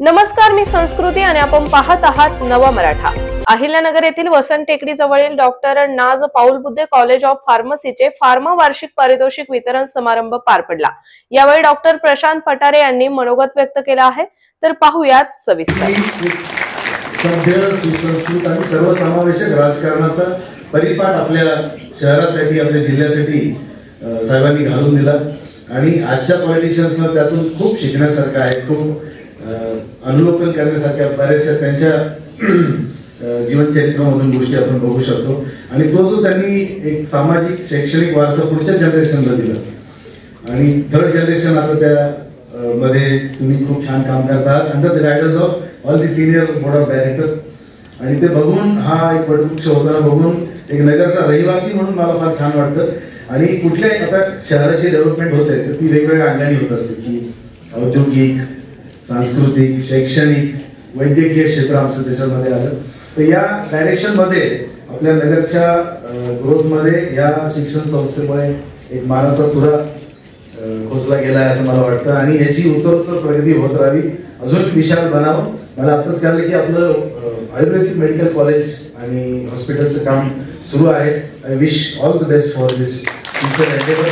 नमस्कार, मी संस्कृती आणि आपण पाहत आहात नवा मराठा। अहिल्यानगर येथील वसंत टेकडी जवळील डॉक्टर नाज पाऊल बुद्धे कॉलेज ऑफ फार्मसीचे फार्मा वार्षिक पारितोषिक वितरण समारंभ पार पडला। यावेळी डॉक्टर प्रशांत पठारे यांनी मनोगत व्यक्त केला आहे, तर पाहूयात सविस्तर। सभ्य सुसंस्कृत आणि सर्वसमावेशक राजकारणाचा परिपाठ आपल्या शहरासाठी आपल्या जिल्ह्यासाठी साहेबांनी घालून दिला आणि आजच्या पॉलिटिशियन्सना त्यातून खूप शिकण्यासारखं आहे, खूप अवलोकन करण्यासारख्या बऱ्याचशा त्यांच्या जीवनचरित्रामधून गोष्टी आपण बघू शकतो आणि तो जो त्यांनी एक सामाजिक शैक्षणिक वारसा पुढच्या जनरेशनला दिला आणि थर्ड जनरेशन आता त्या मध्ये तुम्ही खूप छान काम करतात under the guidance of all the senior board of director आणि ते बघून हा एक वटवृक्ष होताना बघून एक नगरचा रहिवासी म्हणून मला फार छान वाटतं। आणि कुठल्याही आता शहराची डेव्हलपमेंट होते तर ती वेगवेगळ्या अंगाने होत असते की औद्योगिक, सांस्कृतिक, शैक्षणिक, वैद्यकीय क्षेत्र आमच्या देशामध्ये आलं, तर या डायरेक्शन मध्ये आपल्या नगरच्या ग्रोथ मध्ये या शिक्षण संस्थेमुळे एक मानाचा तुरा खोचला गेला आहे असं मला वाटतं आणि याची उत्तरोत्तर प्रगती होत राहावी, अजून विशाल बनावं। मला आताच कळलं की आपलं आयुर्वेदिक मेडिकल कॉलेज आणि हॉस्पिटलचं काम सुरू आहे। I wish all the best for this future Endeavour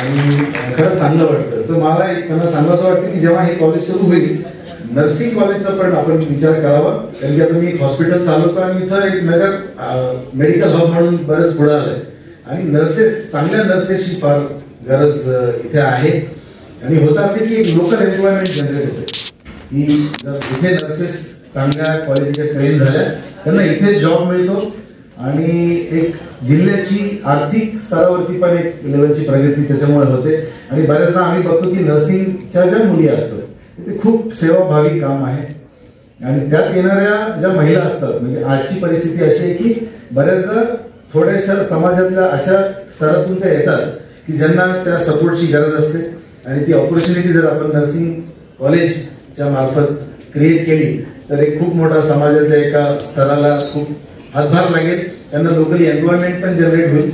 आणि खरंच चांगलं वाटतं। तर मला एक त्यांना सांगायचं वाटतं की जेव्हा हे कॉलेज सुरू होईल नर्सिंग कॉलेजचा पण आपण विचार करावा, कारण की आता मी एक हॉस्पिटल चालवतो आणि इथं एक नगर मेडिकल हब म्हणून बरंच पुढे आलंय आणि नर्सेस, चांगल्या नर्सेसची फार गरज इथे आहे आणि होतं असे की एक लोकल एम्प्लॉयमेंट जनरेट होते की जर इथे नर्सेस चांगल्या क्वालिटीच्या ट्रेन झाल्या त्यांना इथे जॉब मिळतो आणि एक जिल्ह्याची आर्थिक स्तरावरती पण एक लेवलची प्रगती त्याच्यामुळे होते आणि बऱ्याचदा आम्ही बघतो की नर्सिंगच्या ज्या मुली असतात ते खूप सेवाभावी काम आहे आणि त्यात येणाऱ्या ज्या महिला असतात म्हणजे आजची परिस्थिती अशी आहे की बऱ्याचदा थोड्याशा समाजातल्या अशा स्तरातून त्या येतात की ज्यांना त्या सपोर्टची गरज असते आणि ती ऑपॉर्च्युनिटी जर आपण नर्सिंग कॉलेजच्या मार्फत क्रिएट केली तर एक खूप मोठा समाजातल्या एका स्तराला खूप हातभार लागेल, त्यांना लोकली एम्प्लॉयमेंट पण जनरेट होईल।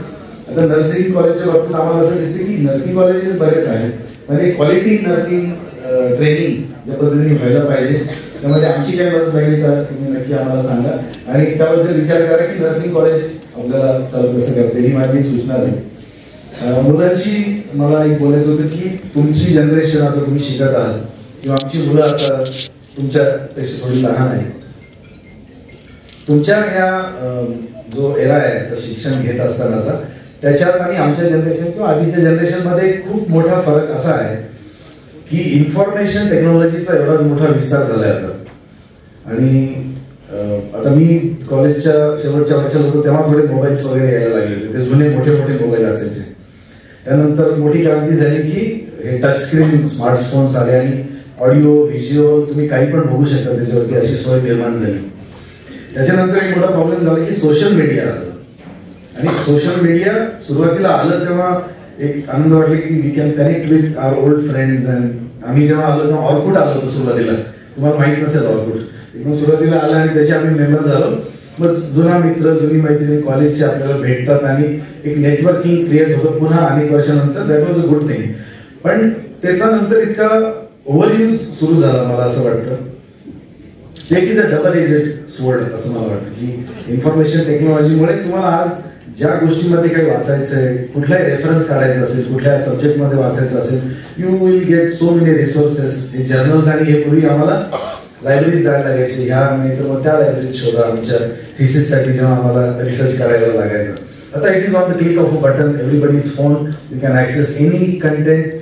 आता नर्सिंग कॉलेजच्या बाबतीत आम्हाला असं दिसते की नर्सिंग कॉलेजेस बरेच आहेत, म्हणजे क्वालिटी नर्सिंग ट्रेनिंग या पद्धतीने व्हायला पाहिजे। त्यामध्ये आमची काय मदत लागली तर तुम्ही नक्की आम्हाला सांगा आणि त्याबद्दल विचार करा की नर्सिंग कॉलेज आपल्याला चालू कसं करते, ही माझी सूचना आहे। मुलांची मला एक बोलायचं होतं की तुमची जनरेशन आता तुम्ही शिकत आहात किंवा आमची मुलं आता तुमच्यापेक्षा थोडी लहान आहे, तुमच्या या जो एरा आहे शिक्षण घेत असतानाचा त्याच्यात आणि आमच्या जनरेशन किंवा आधीच्या जनरेशन मध्ये खूप मोठा फरक असा आहे की इन्फॉर्मेशन टेक्नॉलॉजीचा एवढा मोठा विस्तार झालाय आता आणि आता मी कॉलेजच्या शेवटच्या वर्षात होतो तेव्हा थोडे मोबाईल्स वगैरे यायला लागले होते, ते जुने मोठे मोठे मोबाईल असायचे। त्यानंतर मोठी क्रांती झाली की हे टच स्क्रीन स्मार्टफोन्स आले आणि ऑडिओ व्हिज्युअल तुम्ही काही पण बघू शकता त्याच्यावरती, अशी सोय निर्माण झाली। त्याच्यानंतर एक मोठा प्रॉब्लेम झाला की सोशल मीडिया आलं आणि सोशल मीडिया सुरुवातीला आलं तेव्हा एक आनंद वाटला की we can connect with our old friends and आम्ही जेव्हा आलो तेव्हा ऑर्कुट आलो होतो सुरुवातीला, तुम्हाला माहित नसेल ऑर्कुट, एकदम सुरुवातीला आलं आणि त्याचे आम्ही मेंबर झालो। मग जुना मित्र जुनी मैत्रिणी कॉलेजचे आपल्याला भेटतात आणि एक नेटवर्किंग क्रिएट होतं पुन्हा अनेक वर्षानंतर, that was a good thing. पण त्याचा नंतर इतका ओव्हरयूज सुरू झाला मला असं वाटतं, tech is a double edged sword असं मला वाटतं की इन्फॉर्मेशन टेक्नॉलॉजीमुळे तुम्हाला आज ज्या गोष्टीमध्ये काही वाचायचं आहे, कुठलाही रेफरन्स काढायचा असेल, कुठल्या सब्जेक्टमध्ये वाचायचं असेल, you will get so many resources, हे जर्नल्स आणि हे पूर्वी आम्हाला लायब्ररीज जायला लागायचे, ह्या नाही तर मग त्या लायब्ररीत शोधा आमच्या थिसिससाठी जेव्हा आम्हाला रिसर्च करायला लागायचं। आता it is on the click of a button, everybody's phone, you can access any content,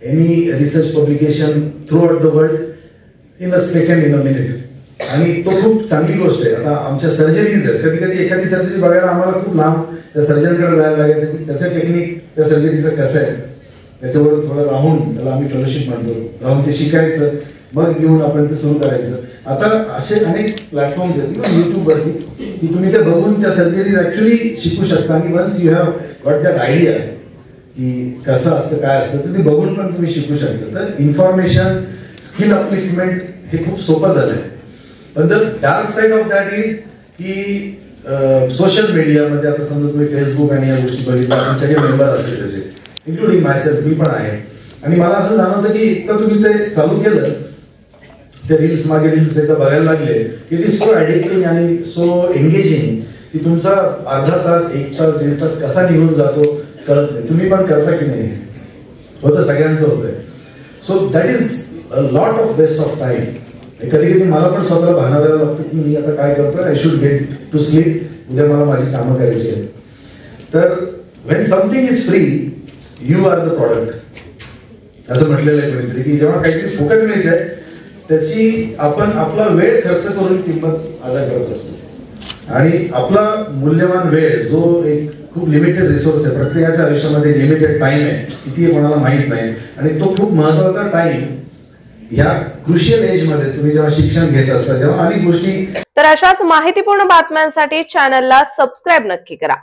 any research publication throughout the world in a second, in a minute आणि तो खूप चांगली गोष्ट आहे। आता आमच्या सर्जरीज आहेत, कधी कधी एखादी सर्जरी बघायला आम्हाला खूप लांब त्या सर्जनकडे जायला लागायचं की त्याचं टेक्निक त्या सर्जरीचं कसं आहे त्याच्यावर थोडं राहून, त्याला आम्ही फेलोशिप म्हणतो, राहून ते शिकायचं, मग घेऊन आपण ते सुरू करायचं। आता असे अनेक प्लॅटफॉर्म्स आहेत किंवा युट्यूबवरती की तुम्ही ते बघून त्या सर्जरीज ऍक्च्युअली शिकू शकता आणि once you have got that idea की कसं असतं काय असतं तर ते बघून पण तुम्ही शिकू शकता। तर इन्फॉर्मेशन स्किल अपलिफ्टमेंट हे खूप सोपं झालंय, पण the dark side of that is की सोशल मीडियामध्ये आता समजा तुम्ही फेसबुक आणि या गोष्टी बघितल्या, आपण सगळे मेंबर असते त्याचे, इन्क्लुडिंग मायसेल्फ, मी पण आहे आणि मला असं जाणवतं की इतकं तुम्ही ते चालू केलं, ते रील्स मागे रील्स एकदा बघायला लागले की इट इज सो ॲडिक्टिंग आणि सो एंगेजिंग की तुमचा अर्धा तास, 1 तास, 1.5 तास कसा निघून जातो कळत नाही. तुम्ही पण करता की नाही? होतं, सगळ्यांचं होतंय. So that is a lot of waste of time. कधी कधी मला पण स्वतःला भानावायला लागतं की मी आता काय करतोय, I should get to sleep, उद्या मला माझी कामं करायची आहेत. तर when something is free, you are the product असं म्हटलेलं आहे कोणीतरी, की जेव्हा काहीतरी फुकट मिळतंय त्याची आपण आपला वेळ खर्च करून किंमत अदा करत असतो. आणि आपला मूल्यवान वेळ जो एक खूप लिमिटेड रिसोर्स आहे, प्रत्येकाच्या आयुष्यामध्ये लिमिटेड टाइम आहे, किती कोणाला माहित नाही, आणि तो खूप महत्वाचा टाइम ह्या क्रुशियल एज मध्ये तुम्ही जेव्हा शिक्षण घेत असता, जेव्हा अनेक गोष्टी. तर अशाच माहितीपूर्ण बातम्यांसाठी चॅनलला सबस्क्राईब नक्की करा.